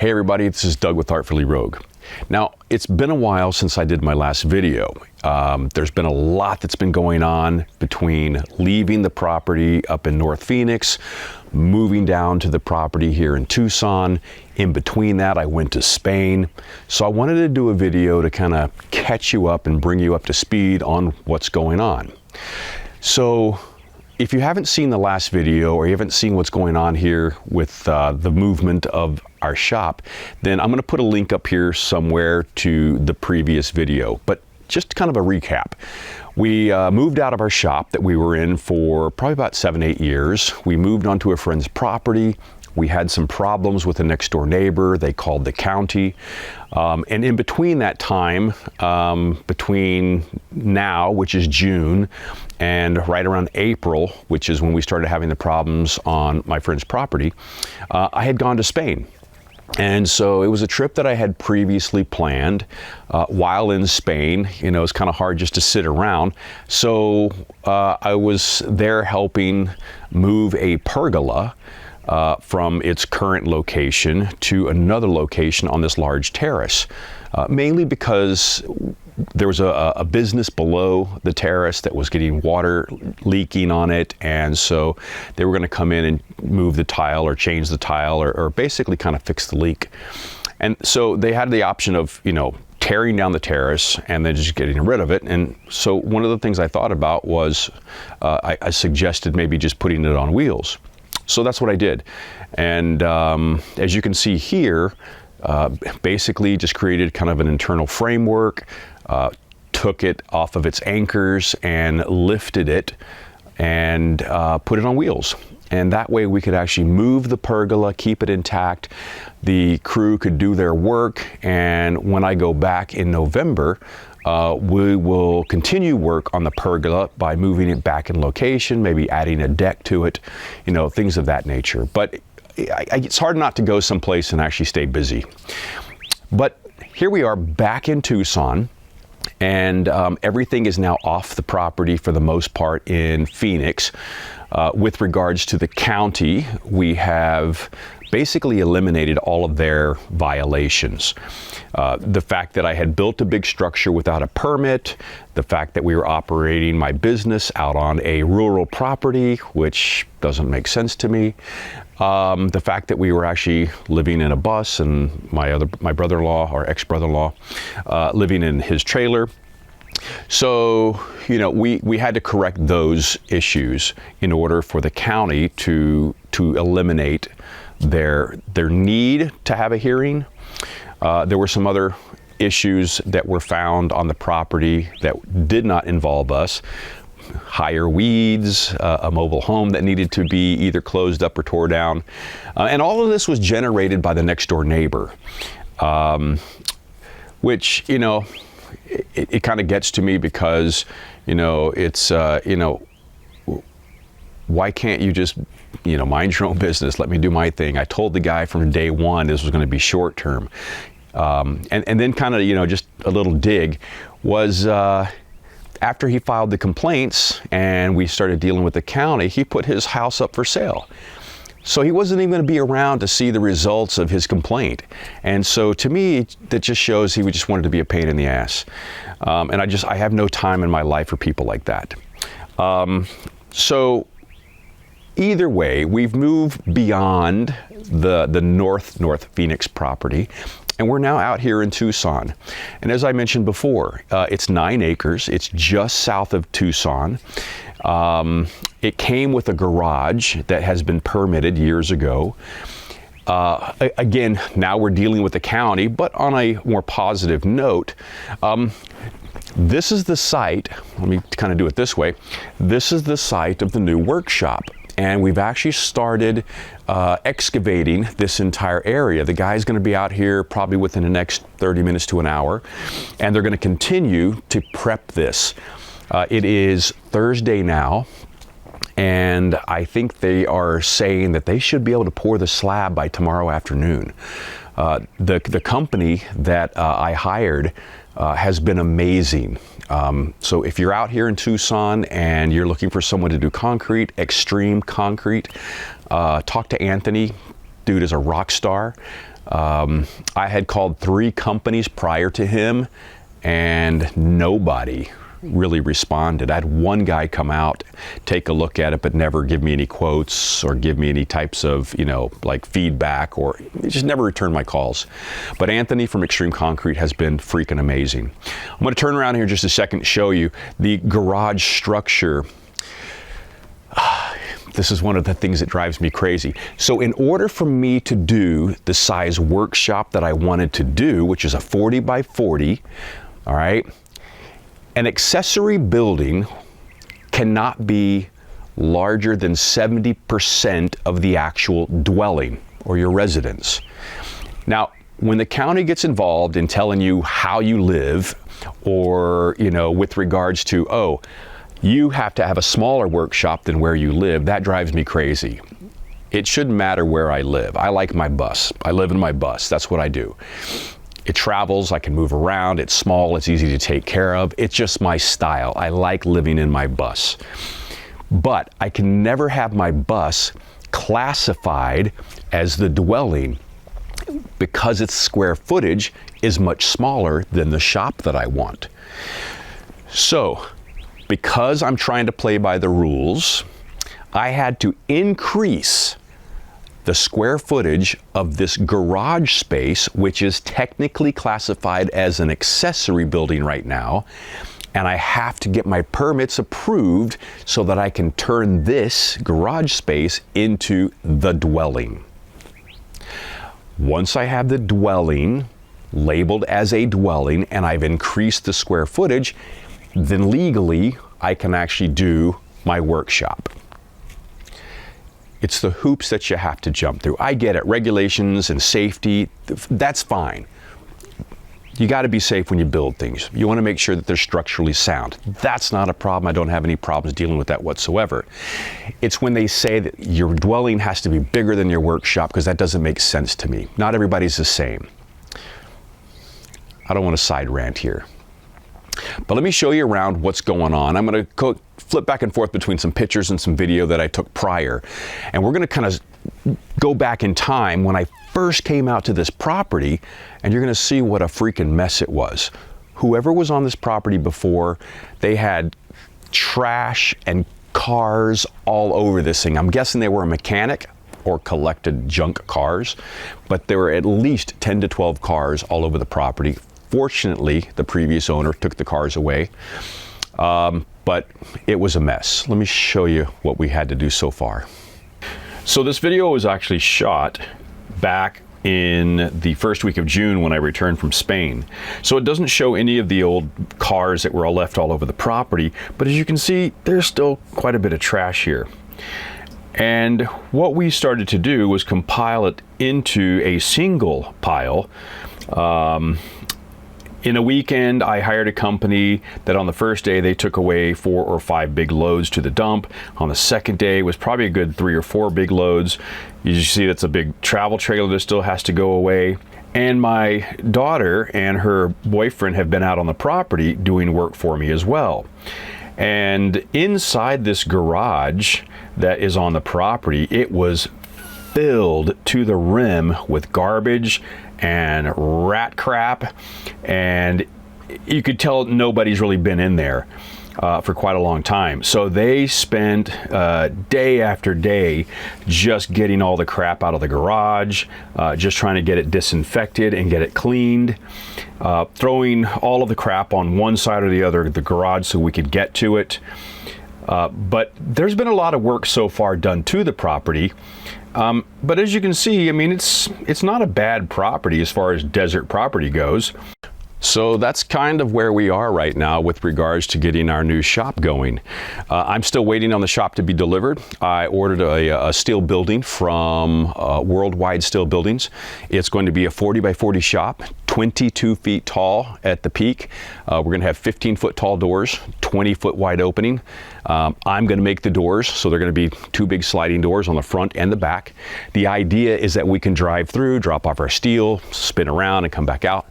Hey everybody, this is Doug with Artfully Rogue. Now, it's been a while since I did my last video. There's been a lot that's been going on between leaving the property up in North Phoenix, moving down to the property here in Tucson. In between that, I went to Spain. So I wanted to do a video to kind of catch you up and bring you up to speed on what's going on. So if you haven't seen the last video or you haven't seen what's going on here with the movement of our shop, then I'm going to put a link up here somewhere to the previous video. But just kind of a recap. We moved out of our shop that we were in for probably about 7-8 years. We moved onto a friend's property. We had some problems with the next door neighbor. They called the county. And in between that time, between now, which is June, and right around April, which is when we started having the problems on my friend's property, I had gone to Spain. And so it was a trip that I had previously planned. While in Spain, you know, it's kind of hard just to sit around. So I was there helping move a pergola from its current location to another location on this large terrace, mainly because there was a business below the terrace that was getting water leaking on it, and so they were going to come in and move the tile or change the tile or basically kind of fix the leak. And so they had the option of, you know, tearing down the terrace and then just getting rid of it. And so one of the things I thought about was I suggested maybe just putting it on wheels. So that's what I did. And as you can see here, basically just created kind of an internal framework, took it off of its anchors and lifted it and put it on wheels. And that way we could actually move the pergola, keep it intact. The crew could do their work. And when I go back in November, we will continue work on the pergola by moving it back in location, maybe adding a deck to it, you know, things of that nature. But it's hard not to go someplace and actually stay busy. But here we are back in Tucson, and everything is now off the property for the most part in Phoenix. With regards to the county, we have basically eliminated all of their violations. The fact that I had built a big structure without a permit, the fact that we were operating my business out on a rural property, which doesn't make sense to me, the fact that we were actually living in a bus and my brother-in-law or ex-brother-in-law living in his trailer. So, you know, we had to correct those issues in order for the county to eliminate their need to have a hearing. There were some other issues that were found on the property that did not involve us. Higher weeds, a mobile home that needed to be either closed up or tore down. And all of this was generated by the next door neighbor, which, you know, it kind of gets to me because, you know, it's, you know, why can't you just, you know, mind your own business, let me do my thing. I told the guy from day one this was going to be short term. And then kind of, you know, just a little dig was after he filed the complaints and we started dealing with the county, he put his house up for sale. So he wasn't even going to be around to see the results of his complaint. And so to me, that just shows he just wanted to be a pain in the ass. And I have no time in my life for people like that. So either way, we've moved beyond the North Phoenix property, and we're now out here in Tucson. And as I mentioned before, it's 9 acres. It's just south of Tucson. It came with a garage that has been permitted years ago. Again, now we're dealing with the county, but on a more positive note, this is the site, let me kind of do it this way, this is the site of the new workshop. And we've actually started excavating this entire area. The guy's going to be out here probably within the next 30 minutes to an hour, and they're going to continue to prep this. It is Thursday now, and I think they are saying that they should be able to pour the slab by tomorrow afternoon. The company that I hired has been amazing. So if you're out here in Tucson and you're looking for someone to do concrete, extreme concrete, talk to Anthony. Dude is a rock star. I had called 3 companies prior to him, and nobody really responded. I had one guy come out, take a look at it, but never give me any quotes or give me any types of, like feedback, or he just never returned my calls. But Anthony from Extreme Concrete has been freaking amazing. I'm going to turn around here just a second to show you the garage structure. This is one of the things that drives me crazy. So in order for me to do the size workshop that I wanted to do, which is a 40 by 40, all right, an accessory building cannot be larger than 70% of the actual dwelling or your residence. Now, when the county gets involved in telling you how you live, or, with regards to, oh, you have to have a smaller workshop than where you live, that drives me crazy. It shouldn't matter where I live. I like my bus. I live in my bus. That's what I do. It travels, I can move around, it's small, it's easy to take care of. It's just my style. I like living in my bus. But I can never have my bus classified as the dwelling because its square footage is much smaller than the shop that I want. So, because I'm trying to play by the rules, I had to increase the square footage of this garage space, which is technically classified as an accessory building right now, and I have to get my permits approved so that I can turn this garage space into the dwelling. Once I have the dwelling labeled as a dwelling and I've increased the square footage, then legally I can actually do my workshop. It's the hoops that you have to jump through. I get it, regulations and safety, that's fine. You got to be safe when you build things. You want to make sure that they're structurally sound. That's not a problem. I don't have any problems dealing with that whatsoever. It's when they say that your dwelling has to be bigger than your workshop, because that doesn't make sense to me. Not everybody's the same. I don't want to side rant here. But let me show you around what's going on. I'm going to flip back and forth between some pictures and some video that I took prior. And we're going to kind of go back in time when I first came out to this property, and you're going to see what a freaking mess it was. Whoever was on this property before, they had trash and cars all over this thing. I'm guessing they were a mechanic or collected junk cars, but there were at least 10 to 12 cars all over the property. Fortunately, the previous owner took the cars away, but it was a mess. Let me show you what we had to do so far. So this video was actually shot back in the first week of June when I returned from Spain. So it doesn't show any of the old cars that were all left all over the property, but as you can see, there's still quite a bit of trash here. And what we started to do was compile it into a single pile. In a weekend, I hired a company that on the first day, they took away 4 or 5 big loads to the dump. On the second day, it was probably a good 3 or 4 big loads. You see that's a big travel trailer that still has to go away. And my daughter and her boyfriend have been out on the property doing work for me as well. And inside this garage that is on the property, it was filled to the rim with garbage and rat crap, and you could tell nobody's really been in there for quite a long time. So they spent day after day just getting all the crap out of the garage, just trying to get it disinfected and get it cleaned, throwing all of the crap on one side or the other of the garage so we could get to it. But there's been a lot of work so far done to the property. But as you can see, I mean, it's not a bad property as far as desert property goes. So that's kind of where we are right now with regards to getting our new shop going. I'm still waiting on the shop to be delivered. I ordered a steel building from Worldwide Steel Buildings. It's going to be a 40 by 40 shop, 22 feet tall at the peak. We're going to have 15-foot tall doors, 20-foot wide opening. I'm going to make the doors, so they're going to be 2 big sliding doors on the front and the back. The idea is that we can drive through, drop off our steel, spin around, and come back out.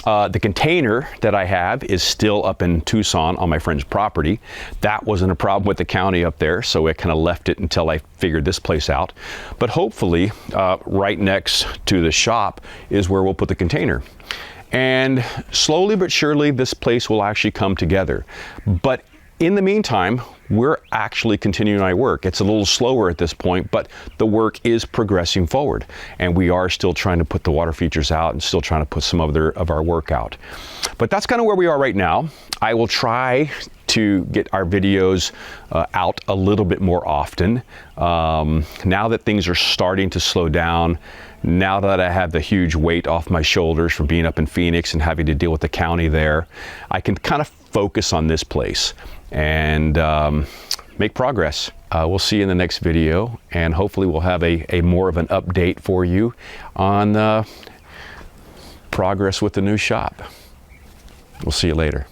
The container that I have is still up in Tucson on my friend's property. That wasn't a problem with the county up there, so I kind of left it until I figured this place out. But hopefully, right next to the shop is where we'll put the container. And slowly but surely, this place will actually come together. But in the meantime, we're actually continuing our work. It's a little slower at this point, but the work is progressing forward. And we are still trying to put the water features out and still trying to put some of our work out. But that's kind of where we are right now. I will try to get our videos out a little bit more often. Now that things are starting to slow down, now that I have the huge weight off my shoulders from being up in Phoenix and having to deal with the county there, I can kind of focus on this place and make progress. We'll see you in the next video, and hopefully we'll have a more of an update for you on progress with the new shop. We'll see you later.